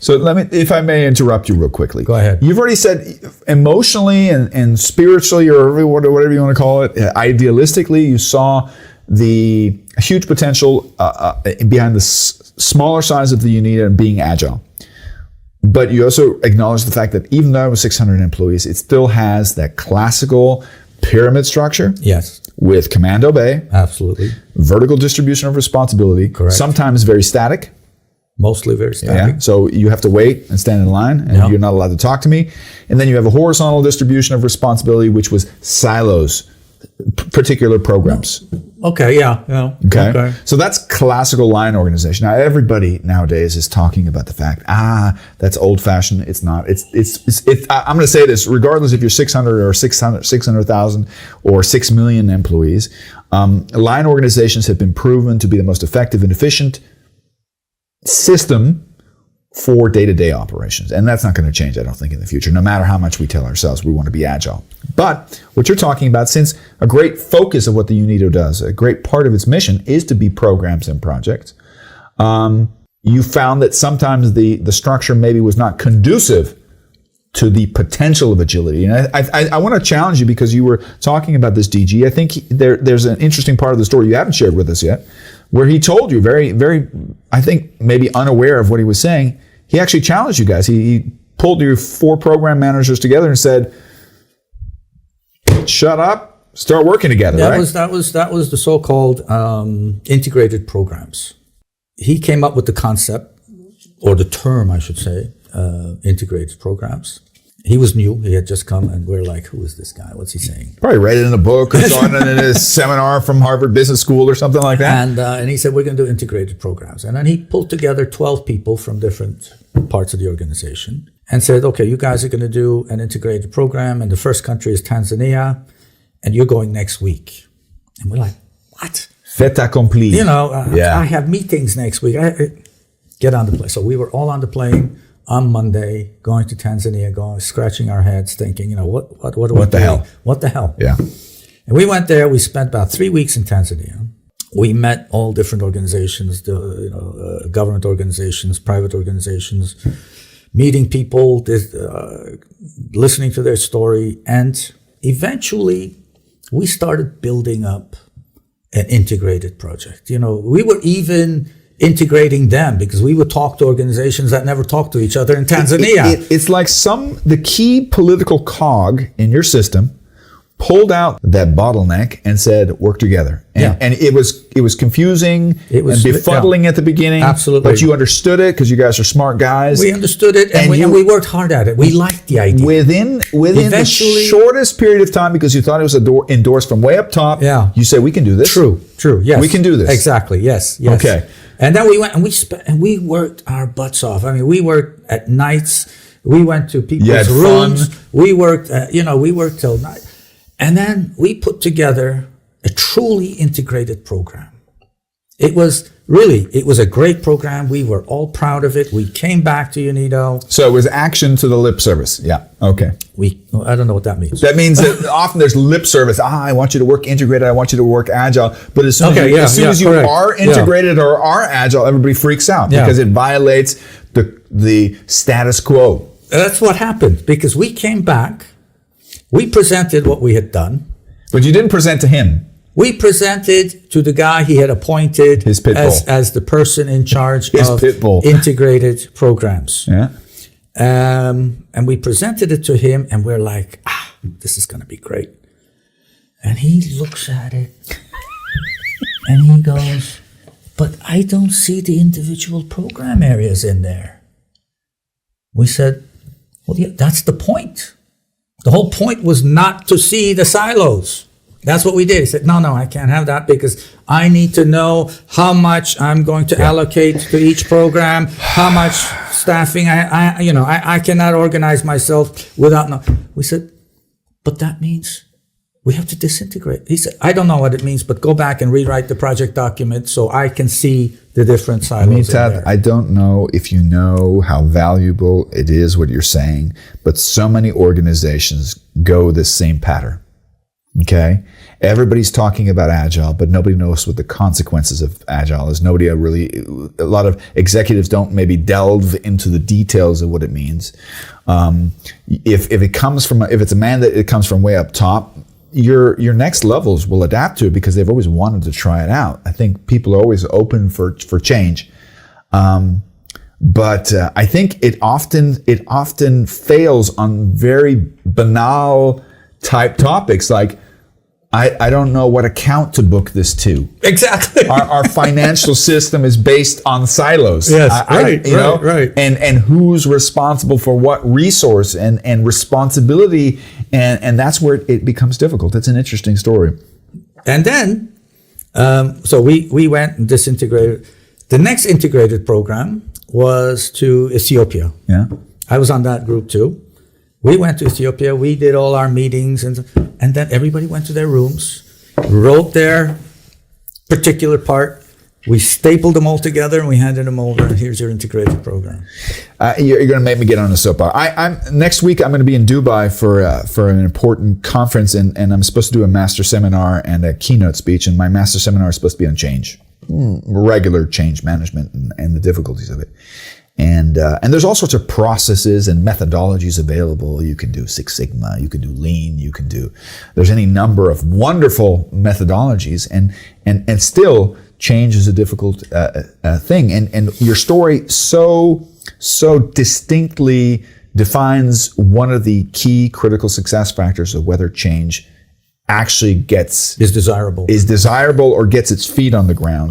So let me, if I may interrupt you real quickly. Go ahead. You've already said emotionally and spiritually, or whatever you want to call it, idealistically, you saw the huge potential behind the smaller size of the UNIDO and being agile. But you also acknowledge the fact that even though it was 600 employees, it still has that classical pyramid structure. Yes. With command obey. Absolutely. Vertical distribution of responsibility. Correct. Sometimes very static. Mostly very static. Yeah. So you have to wait and stand in line, and you're not allowed to talk to me. And then you have a horizontal distribution of responsibility, which was silos, particular programs. Okay, yeah. Okay. So that's classical line organization. Now, everybody nowadays is talking about the fact, that's old-fashioned. It's not. I'm going to say this, regardless if you're 600 or 600,000 or 6 million employees, line organizations have been proven to be the most effective and efficient system for day-to-day operations. And that's not going to change, I don't think, in the future, no matter how much we tell ourselves we want to be agile. But what you're talking about, since a great focus of what the UNIDO does, a great part of its mission is to be programs and projects, you found that sometimes the structure maybe was not conducive to the potential of agility. And I want to challenge you, because you were talking about this DG. I think there's an interesting part of the story you haven't shared with us yet, where he told you very, very, I think maybe unaware of what he was saying, he actually challenged you guys. He pulled your 4 program managers together and said, shut up, start working together, right? That was the so-called integrated programs. He came up with the concept, or the term, I should say, integrated programs. He was new. He had just come, and we're like, who is this guy? What's he saying? Probably read it in a book or saw it in a seminar from Harvard Business School or something like that. And he said, we're going to do integrated programs. And then he pulled together 12 people from different parts of the organization and said, okay, you guys are going to do an integrated program, and the first country is Tanzania, and you're going next week. And we're like, what? Fait accompli. I have meetings next week. Get on the plane. So we were all on the plane on Monday, going to Tanzania, scratching our heads, thinking, what the hell? What the hell? Yeah. And we went there. We spent about 3 weeks in Tanzania. We met all different organizations, government organizations, private organizations, meeting people, listening to their story, and eventually we started building up an integrated project. We were even integrating them, because we would talk to organizations that never talked to each other in Tanzania. It's like the key political cog in your system pulled out that bottleneck and said, work together. And it was confusing and befuddling at the beginning. Absolutely. But you understood it, because you guys are smart guys. We understood it, and we worked hard at it. We liked the idea. Within the shortest period of time, because you thought it was endorsed from way up top, you said, we can do this. True, yes. We can do this. Exactly, yes. Okay. And then we went and we worked our butts off. I mean, we worked at nights. We went to people's rooms. Fun. We worked, we worked till night. And then we put together a truly integrated program. It was a great program. We were all proud of it. We came back to UNIDO. So it was action to the lip service. Yeah. Okay. I don't know what that means. That means that often there's lip service. I want you to work integrated. I want you to work agile. But as soon as you are integrated or are agile, everybody freaks out because it violates the status quo. That's what happened, because we came back. We presented what we had done. But you didn't present to him. We presented to the guy he had appointed as the person in charge of integrated programs. Yeah. And we presented it to him, and we're like, this is going to be great. And he looks at it, and he goes, but I don't see the individual program areas in there. We said, well, yeah, that's the point. The whole point was not to see the silos. That's what we did. He said, no, I can't have that, because I need to know how much I'm going to allocate to each program, how much staffing I cannot organize myself without knowing. We said, but that means we have to disintegrate. He said, I don't know what it means, but go back and rewrite the project document so I can see the different silos. Mithat, I don't know if you know how valuable it is what you're saying, but so many organizations go this same pattern. Okay. Everybody's talking about Agile, but nobody knows what the consequences of Agile is. A lot of executives don't maybe delve into the details of what it means. If it's a mandate, it comes from way up top, your next levels will adapt to it because they've always wanted to try it out. I think people are always open for change. But I think it often fails on very banal type topics like, I don't know what account to book this to. Exactly. Our financial system is based on silos. Yes, right. And who's responsible for what resource and responsibility, and that's where it becomes difficult. It's an interesting story. And then, so we went and disintegrated. The next integrated program was to Ethiopia. Yeah. I was on that group too. We went to Ethiopia, we did all our meetings, and then everybody went to their rooms, wrote their particular part, we stapled them all together, and we handed them over, and here's your integrated program. You're going to make me get on a soapbox. Next week, I'm going to be in Dubai for an important conference, and I'm supposed to do a master seminar and a keynote speech, and my master seminar is supposed to be on change, regular change management and the difficulties of it. And there's all sorts of processes and methodologies available. You can do Six Sigma, you can do Lean, there's any number of wonderful methodologies, and still change is a difficult thing. And your story so distinctly defines one of the key critical success factors of whether change actually is desirable or gets its feet on the ground.